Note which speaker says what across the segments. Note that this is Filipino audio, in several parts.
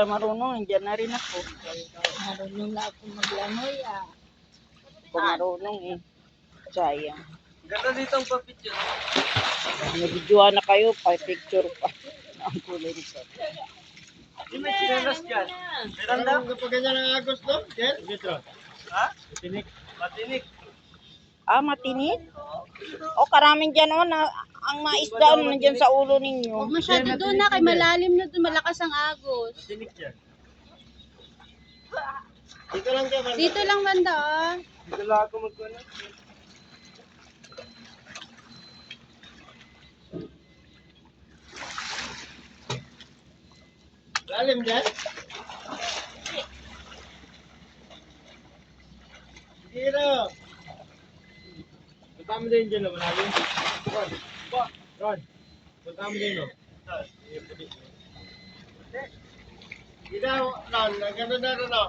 Speaker 1: ka marunong, nandiyan na rin ako.
Speaker 2: Marunong na ako maglangoy ah.
Speaker 1: Kung marunong eh. Sayang.
Speaker 3: Ganda dito ang pa-picture.
Speaker 1: Nabidyohan na kayo, pa-picture pa. Ang kulay nito.
Speaker 3: Hindi may sinanas dyan. Miranda?
Speaker 4: Kapag ganyan ang agos, no? Jen? Dito.
Speaker 3: Ha? Matinik. Matinik.
Speaker 1: Ah, matinik? O, karaming dyan o, ang maisda nandiyan sa ulo ninyo.
Speaker 2: Huwag masyado doon na, kay malalim na doon, malakas ang agos.
Speaker 3: Matinik dyan.
Speaker 4: Dito lang dyan.
Speaker 2: Dito lang banda ah.
Speaker 3: Dito lang ako magkano.
Speaker 4: Lalim dyan? Dito. Punta mo din dyan, malalim. Ron. Ron. Punta mo din, no? Dito, Ron. Ganda na rin, no?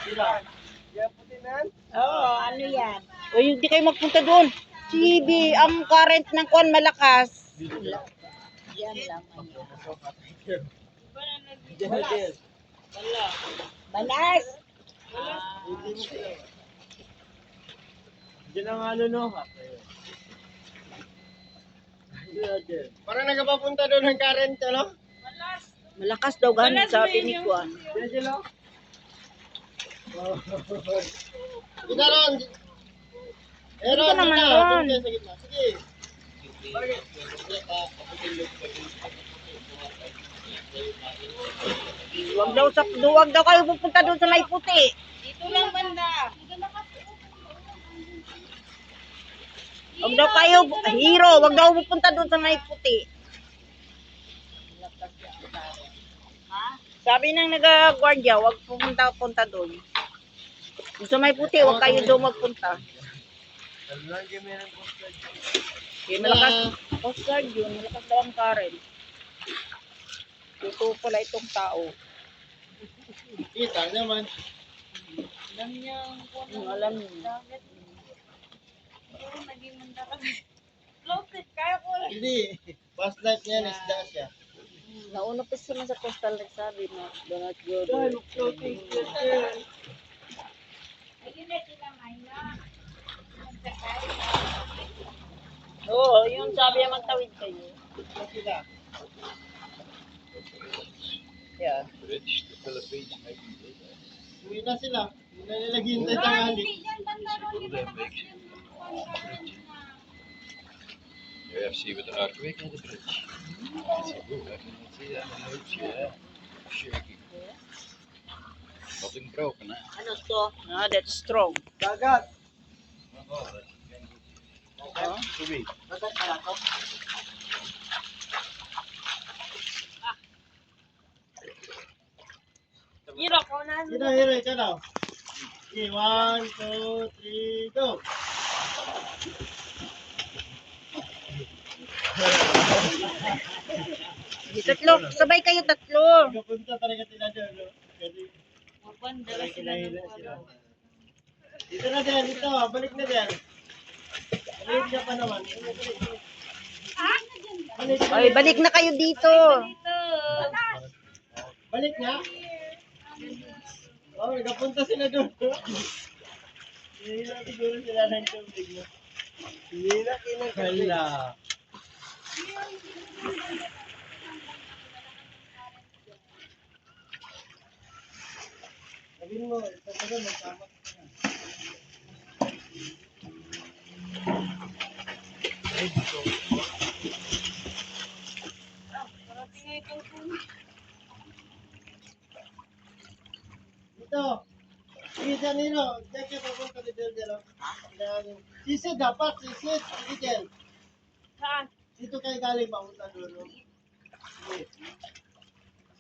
Speaker 4: Dito. Yan po din, man.
Speaker 2: Oo, ano yan?
Speaker 1: O, hindi kayo magpunta doon. Sige, ang current ng kuwan malakas.
Speaker 2: Yan lang.
Speaker 4: Dyan na din.
Speaker 2: Balas!
Speaker 4: Diyan ang ano, no? Parang nagpapunta doon ng current, no?
Speaker 1: Malakas daw ganun, sabi ni Kuan.
Speaker 4: Diyan, no? Kita, Ron.
Speaker 1: Dito naman, Ron.
Speaker 4: Sige.
Speaker 1: Huwag daw kayo pupunta doon sa may puti.
Speaker 2: Dito lang banda.
Speaker 1: Huwag daw kayo, hero, huwag daw pupunta doon sa may puti. Sabi ng nag-guardia, huwag pupunta doon. Sa may puti, huwag kayo doon magpunta. Okay, malakas, Coast Guard yun, malakas daw ang current. Ito pala itong tao.
Speaker 4: Kita naman.
Speaker 2: Alam niya
Speaker 1: Alam niyo.
Speaker 2: naging manda ka. Floated, kaya ko lang.
Speaker 4: Hindi. Past life niya, isda siya.
Speaker 1: Nauna pa sila sa coastal nagsabi na do not go there. Oo, yung sabi niya magtawid kayo.
Speaker 4: Sila.
Speaker 1: Yeah.
Speaker 4: Uwi na sila. Hindi na nila hintay tanghali.
Speaker 5: You have to see with the earthquake on the bridge. See that on the notes, yeah. Shaking. Nothing broken, huh?
Speaker 1: Ano to? Ah, that's strong.
Speaker 4: Dagat.
Speaker 1: Oh.
Speaker 4: Tubig. Dagat pala to.
Speaker 2: Hiro ko na.
Speaker 4: Hiro, ikaw daw. Okay, 1, 2, 3, go.
Speaker 1: Tatlo, sabay kayo tatlo.
Speaker 4: Kapunta talaga sila dyan, no? Kasi
Speaker 2: Mabanda sila ng
Speaker 4: sila. Dito na din, dito. Balik na din. Balik na pa naman. Balik.
Speaker 1: Ay, balik na kayo dito.
Speaker 4: Balik na? Oh, nagpunta sila doon. Hindi na siguro sila ng tubig, no? Hindi na kinakali. Hala. Sabihin mo, talaga magkama. Dito. Sige, Nino. Diyan ka papunta ni Del. Sisid dapat, sisid. Sige, Del.
Speaker 2: Saan?
Speaker 4: Dito kayo galing papunta doon. No?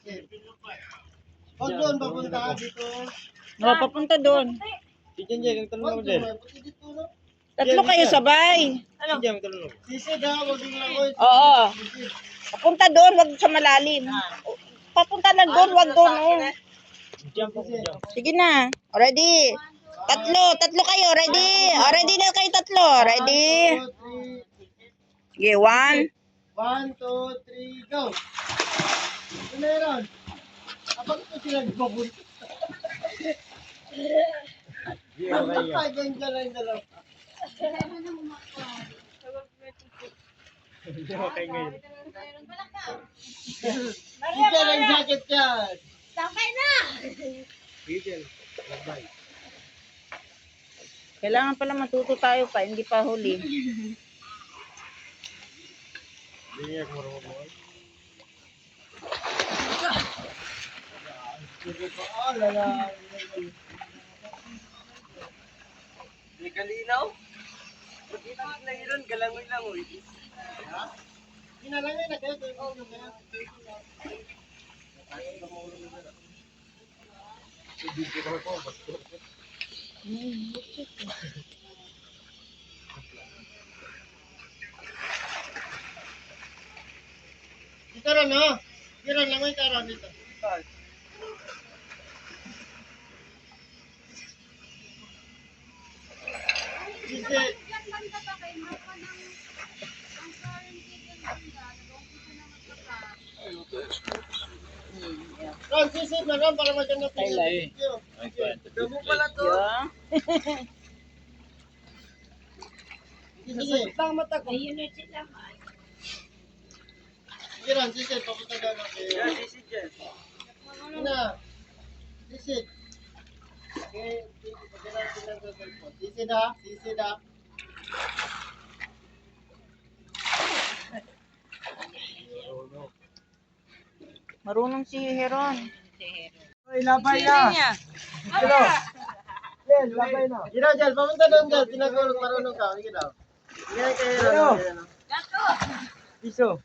Speaker 4: Sige. Huwag doon papunta dito.
Speaker 1: No, papunta doon.
Speaker 4: Sige, Del. Huwag doon. Pati dito, no?
Speaker 1: Tatlo kayo sabay.
Speaker 4: Sisid ha, huwag yung langoy.
Speaker 1: Oo. Papunta doon, wag sa malalim. Papunta na doon, wag doon. Oh. Sige na. Ready? Tatlo kayo. Ready? Ready na kayo tatlo. Ready? Sige, 1.
Speaker 4: 1, 2, 3, go. Meron. Abang ito sila nagpabunta. Ganda lang dalawa.
Speaker 3: Hindi mo kayo ngayon.
Speaker 4: Ika lang jacket yan.
Speaker 3: Bigel. Labay.
Speaker 1: Kailangan pala matuto tayo pa, hindi pa huli.
Speaker 3: Bigel mo rin mo.
Speaker 4: Ah, lala.
Speaker 3: Di kalinaw? Pagkita ko na yun, galangoy lang uy.
Speaker 4: Ginalangay na kayo. Dito rin, no? Dito rin, langoy ka rin dito. Sisi. Ron, sisi na ron para maganda po.
Speaker 5: I find the
Speaker 3: Damo pala to.
Speaker 1: Yeah.
Speaker 4: Sisi.
Speaker 3: Tama ta ko.
Speaker 4: Sige ron, sisi. Papunta doon ako.
Speaker 3: Yan, sisi dyan.
Speaker 4: Na. Sisi. Okay, sisi da. Sisi da.
Speaker 1: Marunong si Heron.
Speaker 3: Uy, labay na. Hello. Yan, labay na.
Speaker 4: Gila, Jel. Papunta doon, Jel. Tinagulog marunong ka. Sige daw. Sige kayo.
Speaker 3: Hello.
Speaker 4: Ron.
Speaker 3: Piso.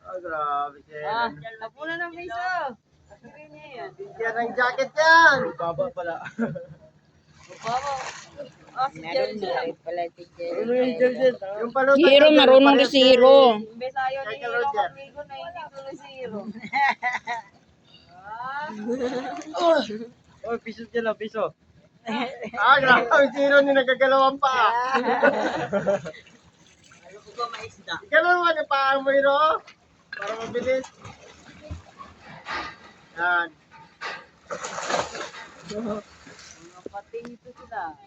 Speaker 4: Oh, grabe, Jel.
Speaker 2: Napuna ng piso.
Speaker 4: Bigyan ng jacket yan.
Speaker 3: Baba pala.
Speaker 1: Meron na rin pala si
Speaker 3: Ano yung gel dyan?
Speaker 4: Yung palutan.
Speaker 1: Si Hero, marunong rin si Hero.
Speaker 2: Imbes ayaw ni
Speaker 4: Kay
Speaker 2: Hero
Speaker 4: Roger.
Speaker 2: kamigo na hindi tuloy si Hero.
Speaker 3: Oh, piso dyan lang, piso.
Speaker 4: Ah, grabe. Si Hero ni nagagalawan pa.
Speaker 2: Ano ko ba maisda?
Speaker 4: Galawan yung paa mo, Hero. Para mabilis. Yan.
Speaker 2: Mga pating ito sila.